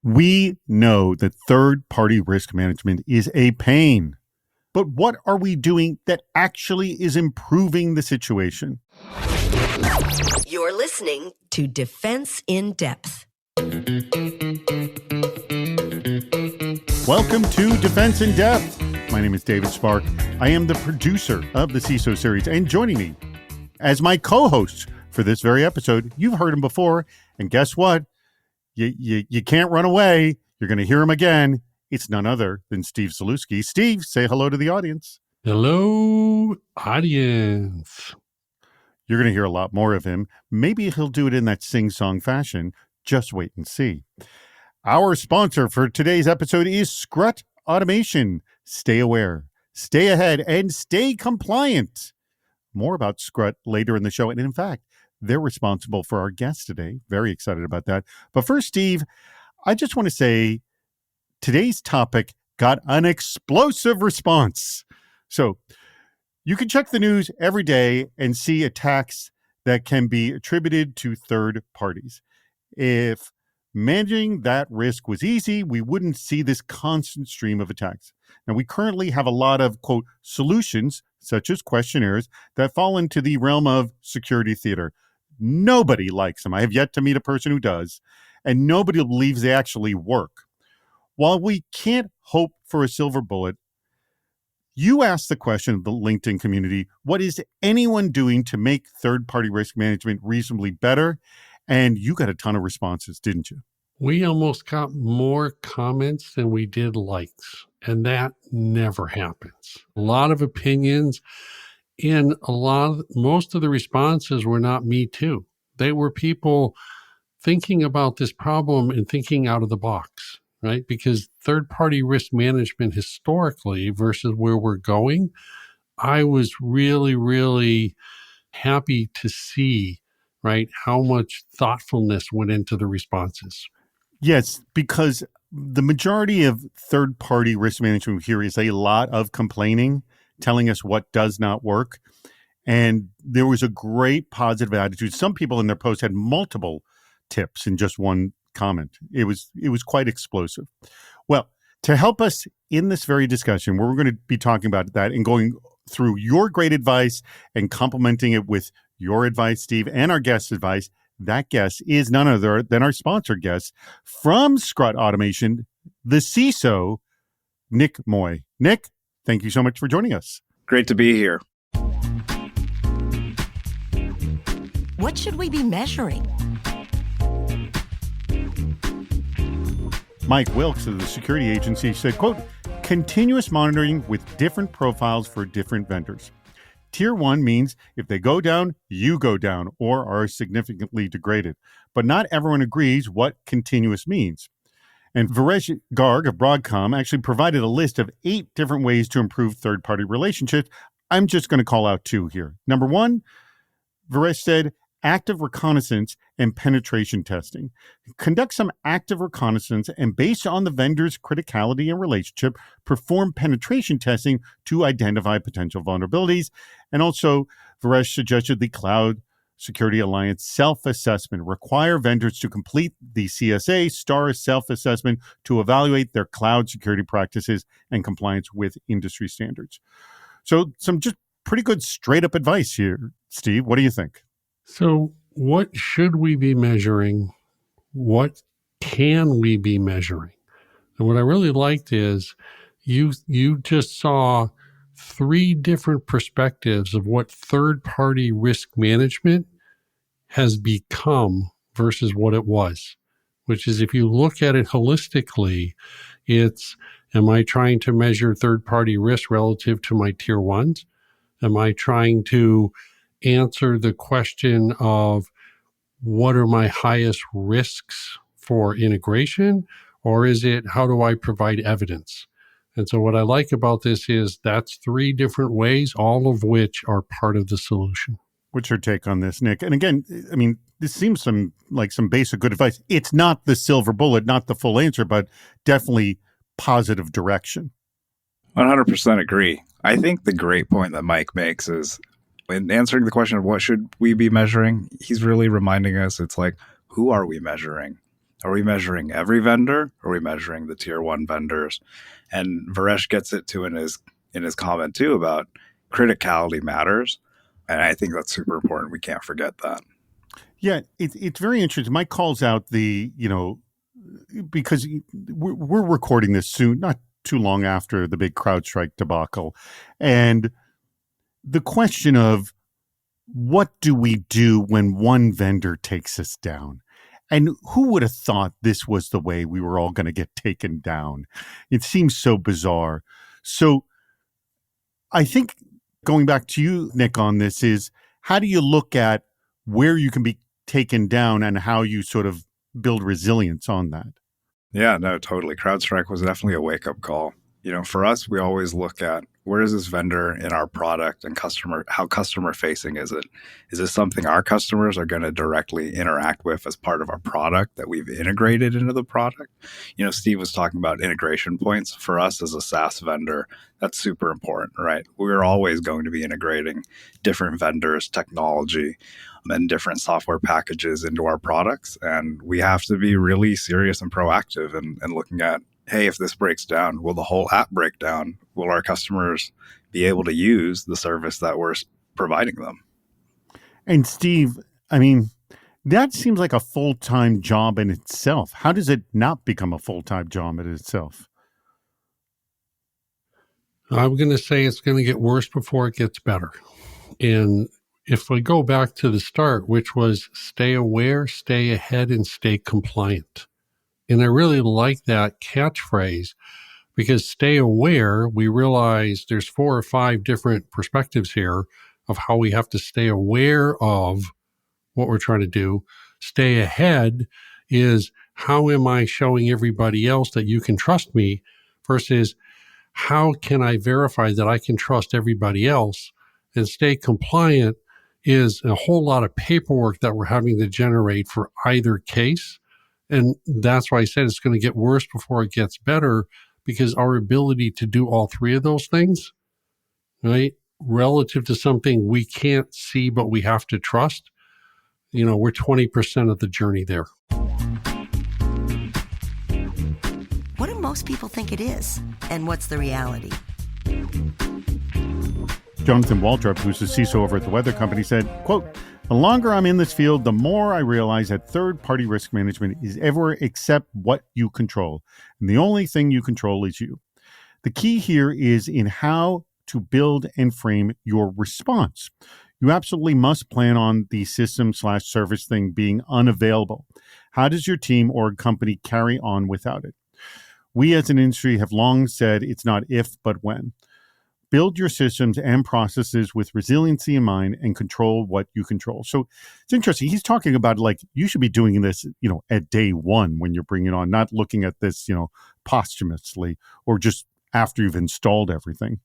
We know that third-party risk management is a pain, but what are we doing that actually is improving the situation? You're listening to Defense in Depth. Welcome to Defense in Depth. My name is David Spark. I am the producer of the CISO series, and joining me as my co-host for this very episode, you've heard him before, and guess what? You can't run away. You're going to hear him again. It's none other than Steve Zalewski. Steve, say hello to the audience. Hello, audience. You're going to hear a lot more of him. Maybe he'll do it in that sing-song fashion. Just wait and see. Our sponsor for today's episode is Scrut Automation. Stay aware, stay ahead, and stay compliant. More about Scrut later in the show. And in fact, they're responsible for our guest today. Very excited about that. But first, Steve, I just want to say today's topic got an explosive response. So you can check the news every day and see attacks that can be attributed to third parties. If managing that risk was easy, we wouldn't see this constant stream of attacks. Now, we currently have a lot of, quote, solutions, such as questionnaires, that fall into the realm of security theater. Nobody likes them. I have yet to meet a person who does, and nobody believes they actually work. While we can't hope for a silver bullet, you asked the question of the LinkedIn community, what is anyone doing to make third-party risk management reasonably better? And you got a ton of responses, didn't you? We almost got more comments than we did likes, and that never happens. A lot of opinions, and most of the responses were not me too. They were people thinking about this problem and thinking out of the box, right? Because third-party risk management historically versus where we're going, I was really, really happy to see, right, how much thoughtfulness went into the responses. Yes, because the majority of third-party risk management here is a lot of complaining, telling us what does not work. And there was a great positive attitude. Some people in their post had multiple tips in just one comment. It was quite explosive. Well, to help us in this very discussion, where we're going to be talking about that and going through your great advice and complementing it with your advice, Steve, and our guest's advice, that guest is none other than our sponsor guest from Scrut Automation, the CISO, Nick Moy. Nick, thank you so much for joining us. Great to be here. What should we be measuring? Mike Wilkes of the security agency said, quote, continuous monitoring with different profiles for different vendors. Tier 1 means if they go down, you go down or are significantly degraded. But not everyone agrees what continuous means. And Varesh Garg of Broadcom actually provided a list of 8 different ways to improve third-party relationships. I'm just going to call out 2 here. Number 1, Varesh said, active reconnaissance and penetration testing. Conduct some active reconnaissance and based on the vendor's criticality and relationship, perform penetration testing to identify potential vulnerabilities. And also, Varesh suggested the Cloud Security Alliance self-assessment. Require vendors to complete the CSA STAR self-assessment to evaluate their cloud security practices and compliance with industry standards. So some just pretty good straight-up advice here. Steve, what do you think? So what should we be measuring? What can we be measuring? And what I really liked is you just saw 3 different perspectives of what third-party risk management has become versus what it was, which is if you look at it holistically, it's, am I trying to measure third-party risk relative to my tier 1s? Am I trying to answer the question of what are my highest risks for integration, or is it how do I provide evidence? And so what I like about this is that's 3 different ways, all of which are part of the solution. What's your take on this, Nick? And again, I mean, this seems like some basic good advice. It's not the silver bullet, not the full answer, but definitely positive direction. 100% agree. I think the great point that Mike makes is in answering the question of what should we be measuring, he's really reminding us it's like, who are we measuring? Are we measuring every vendor? Are we measuring the tier one vendors? And Varesh gets it too in his comment too about criticality matters. And I think that's super important. We can't forget that. Yeah, it's very interesting. Mike calls out because we're recording this soon, not too long after the big CrowdStrike debacle. And the question of what do we do when one vendor takes us down? And who would have thought this was the way we were all going to get taken down? It seems so bizarre. So I think going back to you, Nick, on this is how do you look at where you can be taken down and how you sort of build resilience on that? Yeah, no, totally. CrowdStrike was definitely a wake-up call. For us, we always look at where is this vendor in our product and how customer facing is it? Is this something our customers are going to directly interact with as part of our product that we've integrated into the product? Steve was talking about integration points. For us as a SaaS vendor, that's super important, right? We're always going to be integrating different vendors, technology, and different software packages into our products. And we have to be really serious and proactive and looking at, hey, if this breaks down, will the whole app break down? Will our customers be able to use the service that we're providing them? And Steve, I mean, that seems like a full-time job in itself. How does it not become a full-time job in itself? I'm going to say it's going to get worse before it gets better. And if we go back to the start, which was stay aware, stay ahead, and stay compliant. And I really like that catchphrase because stay aware, we realize there's 4 or 5 different perspectives here of how we have to stay aware of what we're trying to do. Stay ahead is how am I showing everybody else that you can trust me versus how can I verify that I can trust everybody else? And stay compliant is a whole lot of paperwork that we're having to generate for either case. And that's why I said it's going to get worse before it gets better because our ability to do all 3 of those things, right, relative to something we can't see but we have to trust, we're 20% of the journey there. What do most people think it is? And what's the reality? Jonathan Waldrop, who's the CISO over at the Weather Company, said, quote, "The longer I'm in this field, the more I realize that third-party risk management is everywhere except what you control. And the only thing you control is you. The key here is in how to build and frame your response. You absolutely must plan on the system/service thing being unavailable. How does your team or company carry on without it? We as an industry have long said it's not if, but when. Build your systems and processes with resiliency in mind and control what you control." So it's interesting. He's talking about you should be doing this, at day one when you're bringing on, not looking at this, posthumously or just after you've installed everything.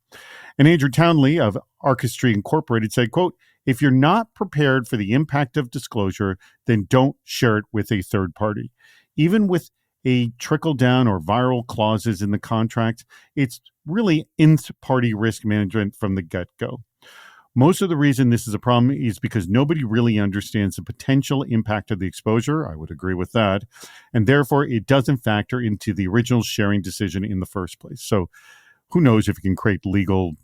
And Andrew Townley of Archistry Incorporated said, quote, "If you're not prepared for the impact of disclosure, then don't share it with a third party. Even with a trickle down or viral clauses in the contract, it's really nth party risk management from the get-go. Most of the reason this is a problem is because nobody really understands the potential impact of the exposure." I would agree with that. "And therefore, it doesn't factor into the original sharing decision in the first place." So who knows if you can create legal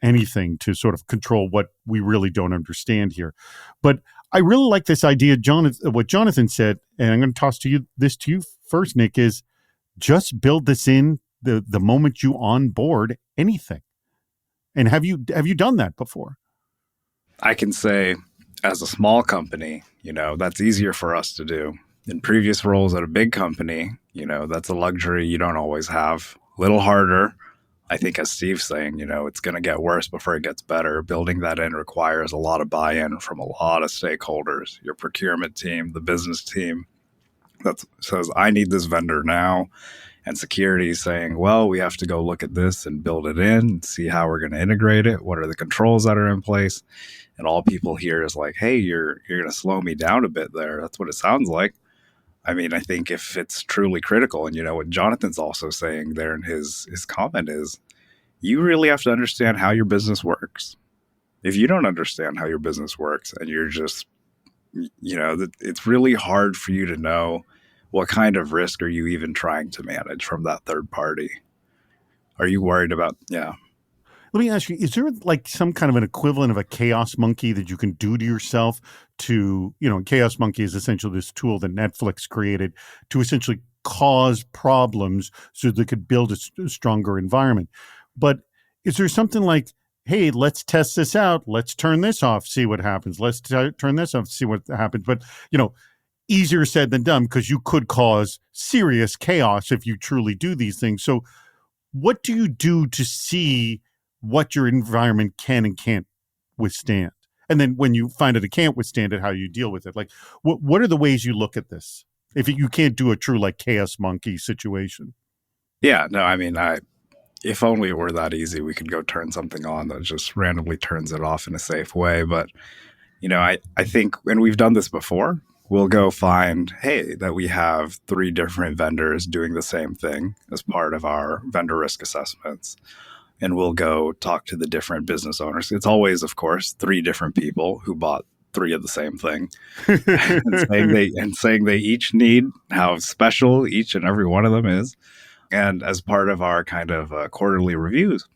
anything to sort of control what we really don't understand here. But I really like this idea, Jonathan, what Jonathan said, and I'm going to toss this to you first, Nick, is just build this in the moment you onboard anything. And have you done that before? I can say as a small company, that's easier for us to do. In previous roles at a big company, that's a luxury you don't always have. A little harder. I think as Steve's saying, it's going to get worse before it gets better. Building that in requires a lot of buy-in from a lot of stakeholders, your procurement team, the business team that says, I need this vendor now. And security is saying, well, we have to go look at this and build it in and see how we're going to integrate it. What are the controls that are in place? And all people hear is like, hey, you're going to slow me down a bit there. That's what it sounds like. I mean, I think if it's truly critical, and what Jonathan's also saying there in his comment is, you really have to understand how your business works. If you don't understand how your business works and you're just, it's really hard for you to know what kind of risk are you even trying to manage from that third party? Are you worried about, yeah. Let me ask you, is there like some kind of an equivalent of a chaos monkey that you can do to yourself to, chaos monkey is essentially this tool that Netflix created to essentially cause problems so they could build a stronger environment. But is there something like, hey, let's test this out. Let's turn this off, see what happens. Let's turn this off, see what happens. But, easier said than done because you could cause serious chaos if you truly do these things. So what do you do to see what your environment can and can't withstand? And then when you find that it can't withstand it, how you deal with it? Like, what are the ways you look at this? If you can't do a true like chaos monkey situation. Yeah, no, I mean, if only it were that easy, we could go turn something on that just randomly turns it off in a safe way. But, I think, and we've done this before, we'll go find, hey, that we have 3 different vendors doing the same thing as part of our vendor risk assessments. And we'll go talk to the different business owners. It's always, of course, 3 different people who bought 3 of the same thing and saying they each need how special each and every one of them is. And as part of our kind of quarterly reviews,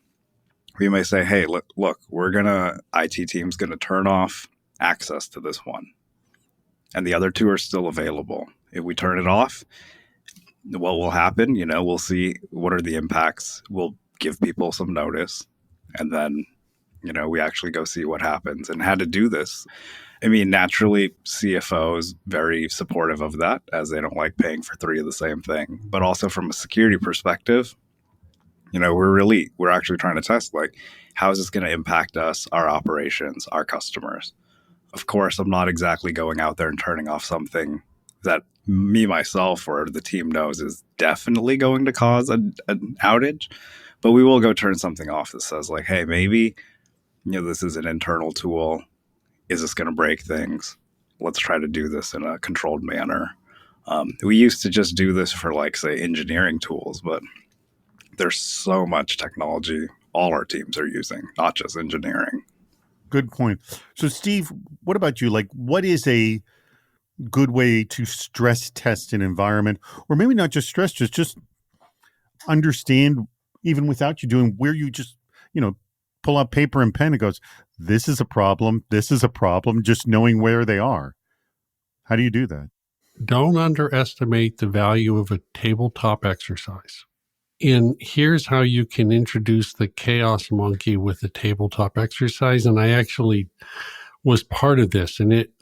we may say, hey, look, IT team's going to turn off access to this one. And the other 2 are still available. If we turn it off, what will happen? We'll see what are the impacts. We'll give people some notice. And then, we actually go see what happens and how to do this. I mean, naturally, CFO is very supportive of that as they don't like paying for 3 of the same thing. But also from a security perspective, we're actually trying to test, like, how is this going to impact us, our operations, our customers? Of course, I'm not exactly going out there and turning off something that me, myself, or the team knows is definitely going to cause an outage. But we will go turn something off that says, like, hey, maybe, this is an internal tool. Is this going to break things? Let's try to do this in a controlled manner. We used to just do this for, like, say, engineering tools, but there's so much technology all our teams are using, not just engineering. Good point. So, Steve, what about you? Like, what is a good way to stress test an environment? Or maybe not just stress, just understand, even without you doing, where you just, pull out paper and pen and goes, this is a problem, just knowing where they are. How do you do that? Don't underestimate the value of a tabletop exercise. And here's how you can introduce the chaos monkey with the tabletop exercise. And I actually was part of this, and it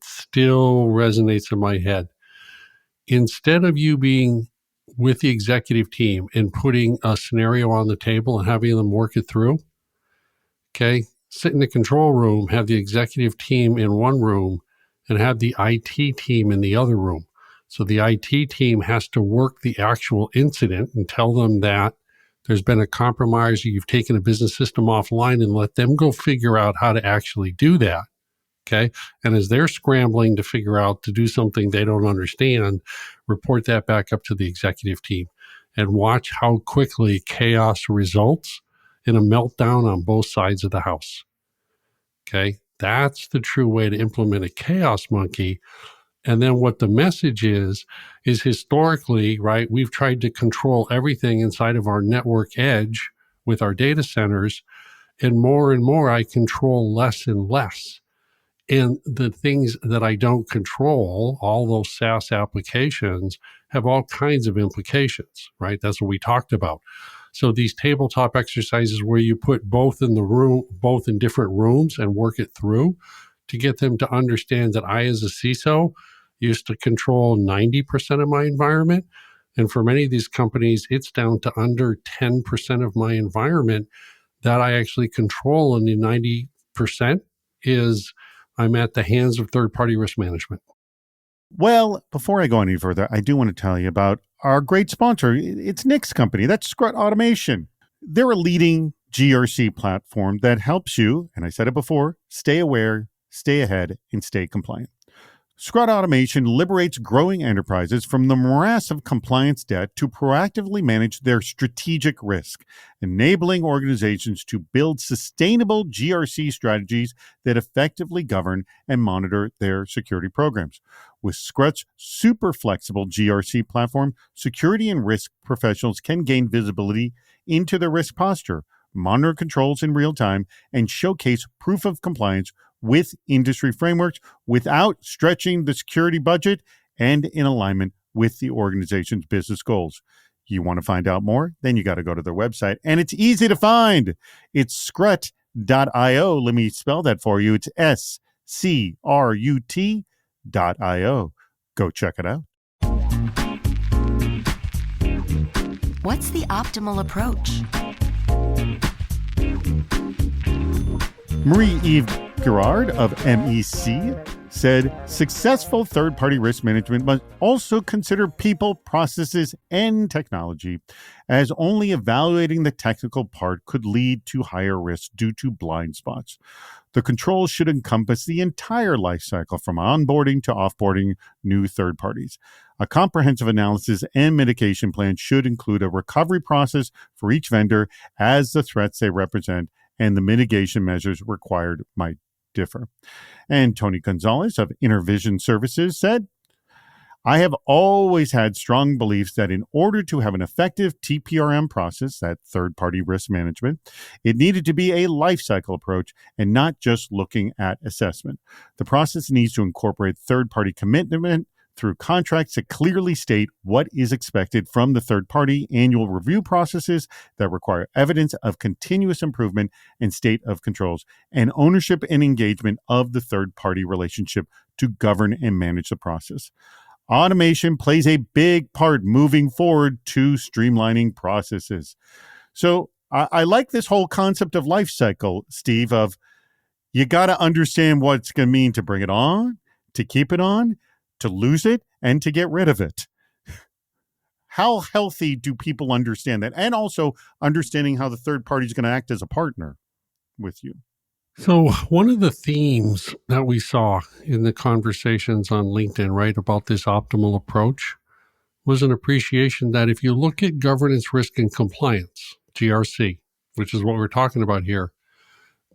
still resonates in my head. Instead of you being with the executive team and putting a scenario on the table and having them work it through, okay, sit in the control room, have the executive team in one room, and have the IT team in the other room. So the IT team has to work the actual incident and tell them that there's been a compromise, or you've taken a business system offline, and let them go figure out how to actually do that. Okay. And as they're scrambling to figure out to do something they don't understand, report that back up to the executive team and watch how quickly chaos results in a meltdown on both sides of the house. Okay. That's the true way to implement a chaos monkey. And then what the message is historically, right, we've tried to control everything inside of our network edge with our data centers, and more I control less and less. And the things that I don't control, all those SaaS applications, have all kinds of implications, right? That's what we talked about. So these tabletop exercises where you put both in the room, both in different rooms, and work it through to get them to understand that I, as a CISO, used to control 90% of my environment. And for many of these companies, it's down to under 10% of my environment that I actually control. And the 90% is I'm at the hands of third-party risk management. Well, before I go any further, I do want to tell you about our great sponsor. It's Nick's company. That's Scrut Automation. They're a leading GRC platform that helps you, and I said it before, stay aware, stay ahead, and stay compliant. Scrut Automation liberates growing enterprises from the morass of compliance debt to proactively manage their strategic risk, enabling organizations to build sustainable GRC strategies that effectively govern and monitor their security programs. With Scrut's super flexible GRC platform, security and risk professionals can gain visibility into their risk posture, monitor controls in real time, and showcase proof of compliance with industry frameworks without stretching the security budget and in alignment with the organization's business goals. You want to find out more? Then you got to go to their website, and it's easy to find. It's scrut.io. Let me spell that for you. It's SCRUT.io. Go check it out. What's the optimal approach? Marie-Eve Girard of MEC said successful third-party risk management must also consider people, processes, and technology, as only evaluating the technical part could lead to higher risk due to blind spots. The controls should encompass the entire life cycle from onboarding to offboarding new third parties. A comprehensive analysis and mitigation plan should include a recovery process for each vendor as the threats they represent and the mitigation measures required might differ. And Tony Gonzalez of Intervision Services said, I have always had strong beliefs that in order to have an effective TPRM process, that third-party risk management, it needed to be a lifecycle approach and not just looking at assessment. The process needs to incorporate third-party commitment through contracts that clearly state what is expected from the third-party, annual review processes that require evidence of continuous improvement and state of controls, and ownership and engagement of the third-party relationship to govern and manage the process. Automation plays a big part moving forward to streamlining processes. So I like this whole concept of life cycle, Steve, of you got to understand what it's going to mean to bring it on, to keep it on, to lose it, and to get rid of it. How healthy do people understand that? And also understanding how the third party is going to act as a partner with you. So one of the themes that we saw in the conversations on LinkedIn, right, about this optimal approach was an appreciation that if you look at governance, risk, and compliance, GRC, which is what we're talking about here,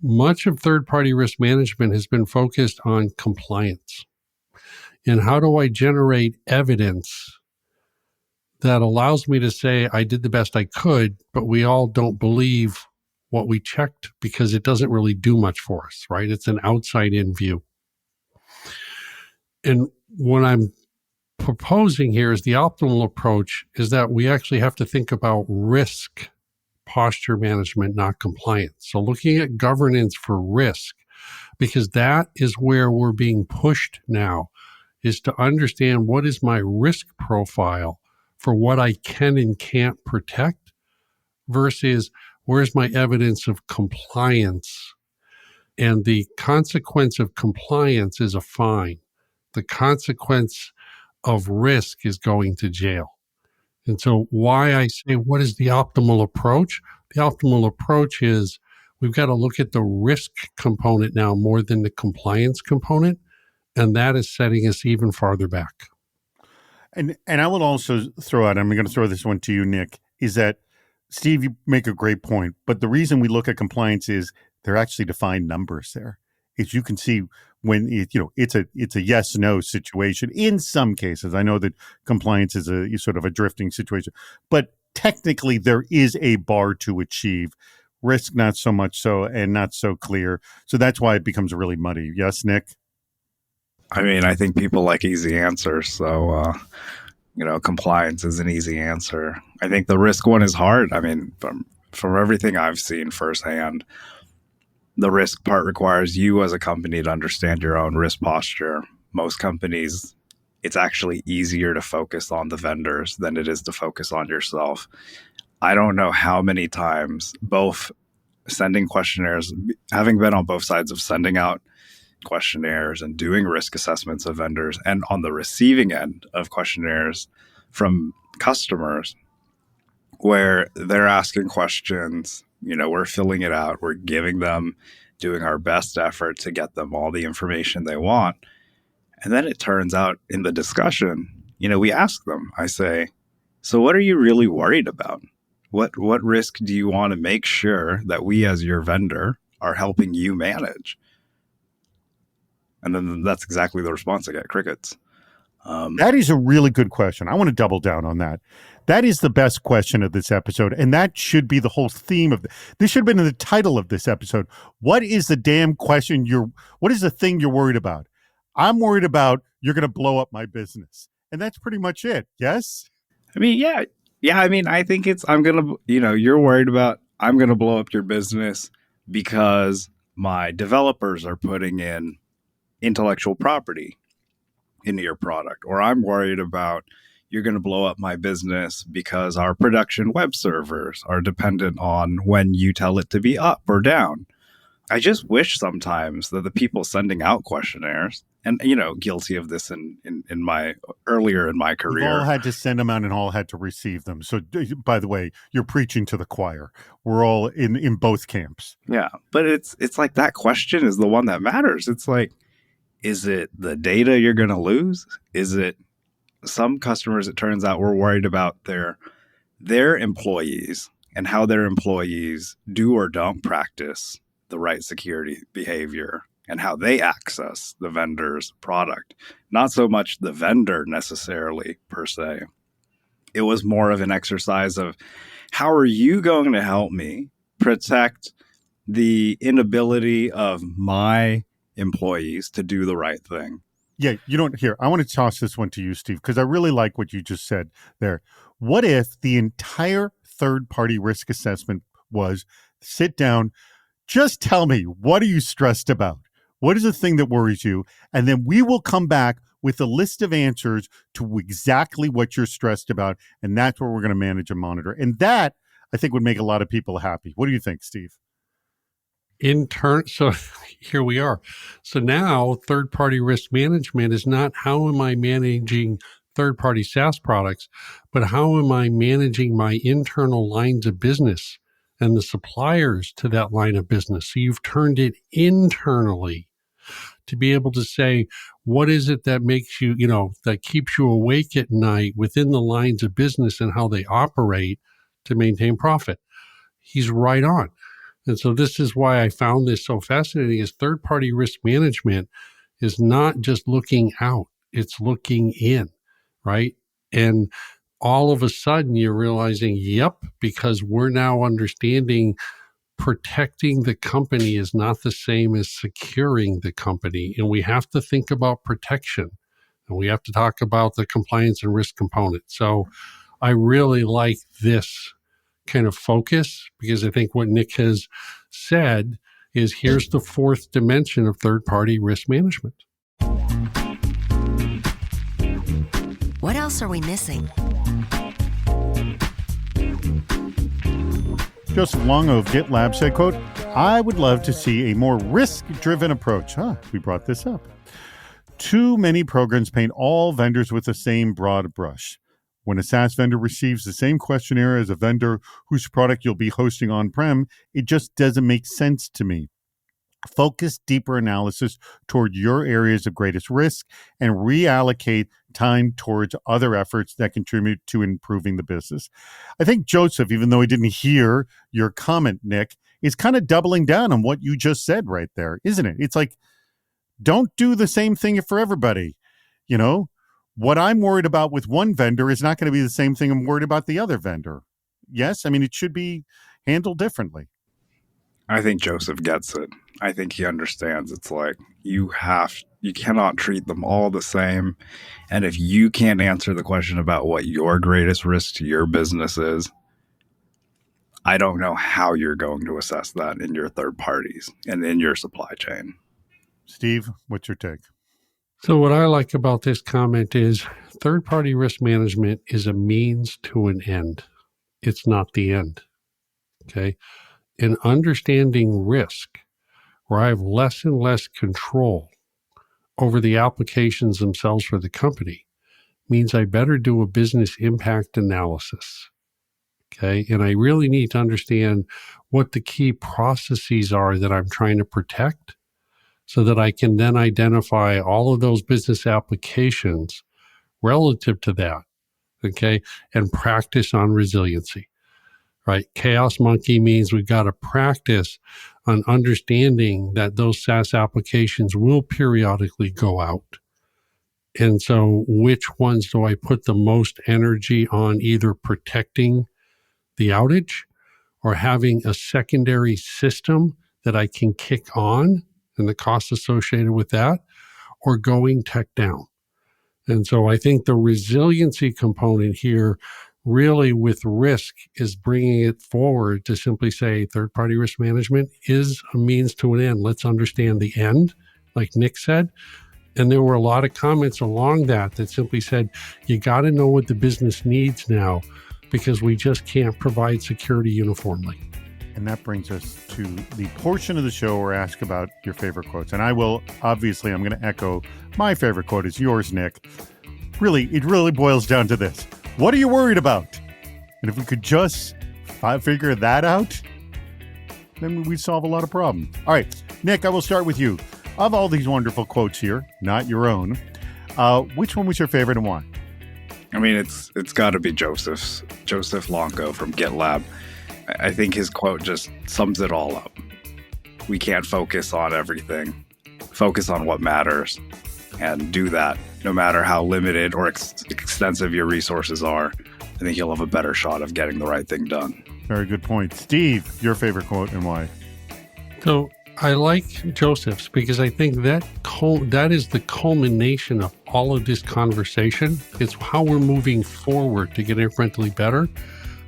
much of third-party risk management has been focused on compliance. And how do I generate evidence that allows me to say I did the best I could, but we all don't believe what we checked because it doesn't really do much for us, right? It's an outside-in view. And what I'm proposing here is the optimal approach is that we actually have to think about risk posture management, not compliance. So looking at governance for risk, because that is where we're being pushed now, is to understand what is my risk profile for what I can and can't protect versus where's my evidence of compliance. And the consequence of compliance is a fine. The consequence of risk is going to jail. And so why I say, what is the optimal approach? The optimal approach is we've got to look at the risk component now more than the compliance component. And that is setting us even farther back. And I will also throw out, I'm going to throw this one to you, Nick, is that, Steve, you make a great point. But the reason we look at compliance is they're actually defined numbers there. As you can see, when it's a yes/no situation in some cases. I know that compliance is a sort of a drifting situation, but technically there is a bar to achieve. Risk, not so much so, and not so clear. So that's why it becomes really muddy. Yes, Nick? I mean, I think people like easy answers. So, compliance is an easy answer. I think the risk one is hard. I mean, from everything I've seen firsthand, the risk part requires you as a company to understand your own risk posture. Most companies, it's actually easier to focus on the vendors than it is to focus on yourself. I don't know how many times both sending questionnaires, having been on both sides of sending out questionnaires and doing risk assessments of vendors, and on the receiving end of questionnaires from customers where they're asking questions, we're filling it out, we're giving them, doing our best effort to get them all the information they want. And then it turns out in the discussion, we ask them, I say, so what are you really worried about? What risk do you want to make sure that we as your vendor are helping you manage? And then that's exactly the response I get, crickets. That is a really good question. I want to double down on that. That is the best question of this episode, and that should be the whole theme of this. Should have been in the title of this episode. What is the damn question what is the thing you're worried about? I'm worried about you're going to blow up my business. And that's pretty much it. Yes? I mean, yeah. Yeah, I mean, I think you're worried about I'm going to blow up your business because my developers are putting in intellectual property into your product, or I'm worried about you're going to blow up my business because our production web servers are dependent on when you tell it to be up or down. I just wish sometimes that the people sending out questionnaires, and guilty of this in my earlier in my career, We've all had to send them out and all had to receive them. So, by the way, you're preaching to the choir. We're all in both camps. Yeah, but it's like that question is the one that matters. It's like, is it the data you're going to lose? Is it some customers? It turns out we're worried about their employees and how their employees do or don't practice the right security behavior and how they access the vendor's product. Not so much the vendor necessarily per se. It was more of an exercise of how are you going to help me protect the inability of my employees to do the right thing. Yeah, I want to toss this one to you, Steve, because I really like what you just said there. What if the entire third-party risk assessment was sit down, just tell me, what are you stressed about? What is the thing that worries you? And then we will come back with a list of answers to exactly what you're stressed about. And that's where we're going to manage and monitor. And that, I think, would make a lot of people happy. What do you think, Steve? So here we are. So now third-party risk management is not how am I managing third-party SaaS products, but how am I managing my internal lines of business and the suppliers to that line of business. So you've turned it internally to be able to say, what is it that makes you, that keeps you awake at night within the lines of business and how they operate to maintain profit? He's right on. And so this is why I found this so fascinating is third-party risk management is not just looking out, it's looking in, right? And all of a sudden you're realizing, yep, because we're now understanding protecting the company is not the same as securing the company. And we have to think about protection and we have to talk about the compliance and risk component. So I really like this kind of focus because I think what Nick has said is here's the fourth dimension of third-party risk management. What else are we missing? Joseph Longo of GitLab said, quote, I would love to see a more risk-driven approach. We brought this up. Too many programs paint all vendors with the same broad brush. When a SaaS vendor receives the same questionnaire as a vendor whose product you'll be hosting on-prem, it just doesn't make sense to me. Focus deeper analysis toward your areas of greatest risk and reallocate time towards other efforts that contribute to improving the business. I think Joseph, even though he didn't hear your comment, Nick, is kind of doubling down on what you just said right there, isn't it? It's like, don't do the same thing for everybody. What I'm worried about with one vendor is not going to be the same thing I'm worried about the other vendor. Yes, I mean, it should be handled differently. I think Joseph gets it. I think he understands. It's like you cannot treat them all the same. And if you can't answer the question about what your greatest risk to your business is, I don't know how you're going to assess that in your third parties and in your supply chain. Steve, what's your take? So what I like about this comment is third-party risk management is a means to an end. It's not the end. Okay. And understanding risk, where I have less and less control over the applications themselves for the company, means I better do a business impact analysis. Okay. And I really need to understand what the key processes are that I'm trying to protect so that I can then identify all of those business applications relative to that, okay, and practice on resiliency, right? Chaos monkey means we've got to practice on understanding that those SaaS applications will periodically go out. And so which ones do I put the most energy on, either protecting the outage or having a secondary system that I can kick on and the costs associated with that, or going tech down? And so I think the resiliency component here really with risk is bringing it forward to simply say third-party risk management is a means to an end. Let's understand the end, like Nick said. And there were a lot of comments along that simply said, you got to know what the business needs now, because we just can't provide security uniformly. And that brings us to the portion of the show where I ask about your favorite quotes. And I will, obviously, I'm going to echo my favorite quote is yours, Nick. Really, it really boils down to this. What are you worried about? And if we could just figure that out, then we'd solve a lot of problems. All right, Nick, I will start with you. Of all these wonderful quotes here, not your own, which one was your favorite and why? I mean, it's got to be Joseph Longo from GitLab. I think his quote just sums it all up. We can't focus on everything. Focus on what matters, and do that no matter how limited or extensive your resources are. I think you'll have a better shot of getting the right thing done. Very good point. Steve, your favorite quote and why? So I like Joseph's because I think that is the culmination of all of this conversation. It's how we're moving forward to get incrementally better.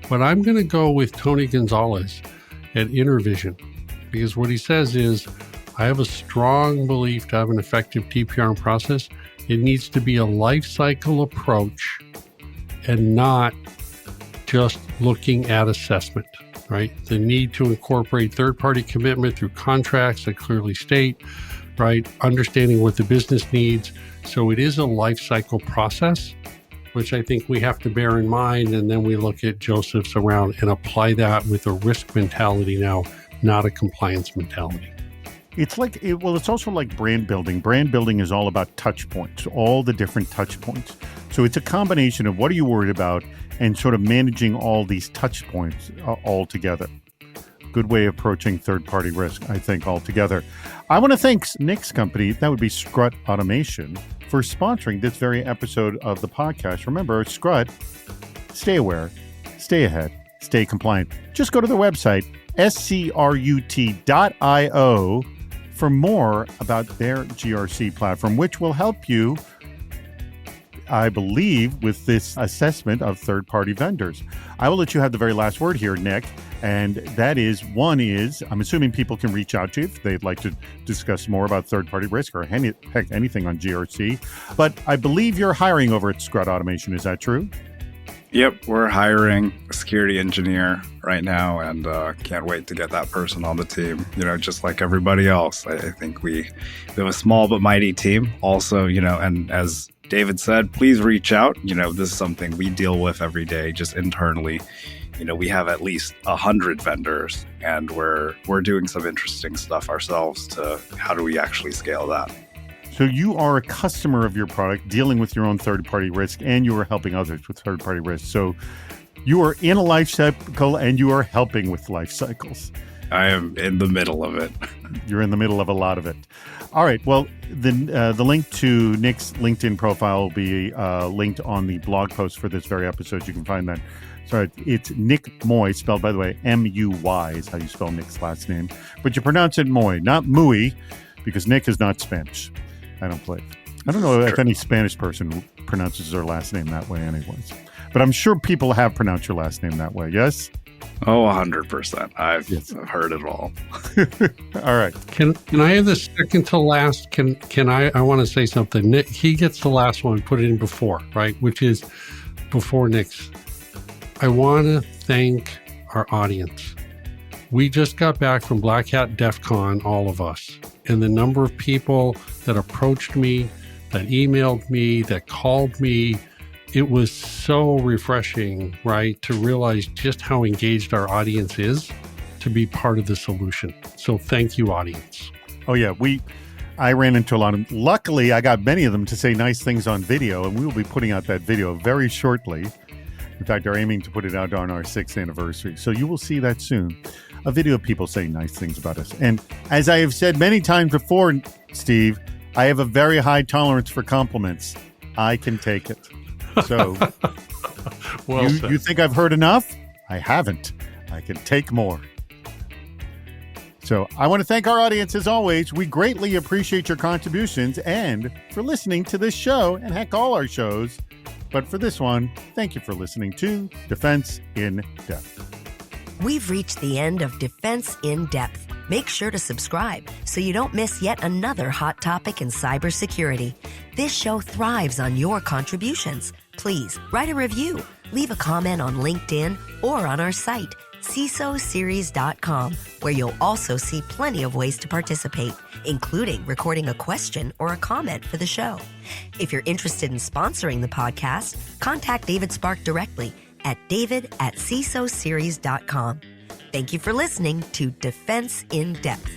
But I'm going to go with Tony Gonzalez at Intervision, because what he says is, I have a strong belief to have an effective TPRM process, it needs to be a lifecycle approach and not just looking at assessment, right? The need to incorporate third-party commitment through contracts that clearly state, right? Understanding what the business needs. So it is a lifecycle process, which I think we have to bear in mind. And then we look at Joseph's around and apply that with a risk mentality now, not a compliance mentality. It's like, it's also like brand building. Brand building is all about touch points, all the different touch points. So it's a combination of what are you worried about and sort of managing all these touch points all together. Good way of approaching third-party risk, I think, altogether. I want to thank Nick's company, that would be Scrut Automation, for sponsoring this very episode of the podcast. Remember, Scrut, stay aware, stay ahead, stay compliant. Just go to the website, scrut.io, for more about their GRC platform, which will help you, I believe, with this assessment of third-party vendors. I will let you have the very last word here, Nick, and that is, one is, I'm assuming people can reach out to you if they'd like to discuss more about third-party risk or heck, anything on GRC. But I believe you're hiring over at Scrut Automation. Is that true? Yep, we're hiring a security engineer right now, and can't wait to get that person on the team. Just like everybody else, I think we have a small but mighty team. Also, and as David said, please reach out. This is something we deal with every day, just internally. We have at least 100 vendors, and we're doing some interesting stuff ourselves to how do we actually scale that. So you are a customer of your product, dealing with your own third-party risk, and you are helping others with third-party risk. So you are in a life cycle, and you are helping with life cycles. I am in the middle of it. You're in the middle of a lot of it. All right. Well, the link to Nick's LinkedIn profile will be linked on the blog post for this very episode. You can find that. Sorry, it's Nick Moy, spelled, by the way, M-U-Y is how you spell Nick's last name. But you pronounce it Moy, not Muy, because Nick is not Spanish. I don't know if any Spanish person pronounces their last name that way anyways. But I'm sure people have pronounced your last name that way, yes? Oh, 100%. I've heard it all. All right. Can I have the second to last? Can I want to say something. Nick, he gets the last one, put it in before, right? Which is before Nick's. I want to thank our audience. We just got back from Black Hat DEF CON, all of us. And the number of people that approached me, that emailed me, that called me, it was so refreshing, right, to realize just how engaged our audience is to be part of the solution. So thank you, audience. Oh, yeah. I ran into a lot of, luckily, I got many of them to say nice things on video, and we will be putting out that video very shortly. In fact, are aiming to put it out on our 6th anniversary. So you will see that soon. A video of people saying nice things about us. And as I have said many times before, Steve, I have a very high tolerance for compliments. I can take it. So Well said. you think I've heard enough? I haven't. I can take more. So I want to thank our audience as always. We greatly appreciate your contributions and for listening to this show and heck, all our shows. But for this one, thank you for listening to Defense in Depth. We've reached the end of Defense in Depth. Make sure to subscribe so you don't miss yet another hot topic in cybersecurity. This show thrives on your contributions. Please write a review, leave a comment on LinkedIn or on our site, CISOseries.com, where you'll also see plenty of ways to participate, including recording a question or a comment for the show. If you're interested in sponsoring the podcast, contact David Spark directly at david@cisoseries.com. Thank you for listening to Defense in Depth.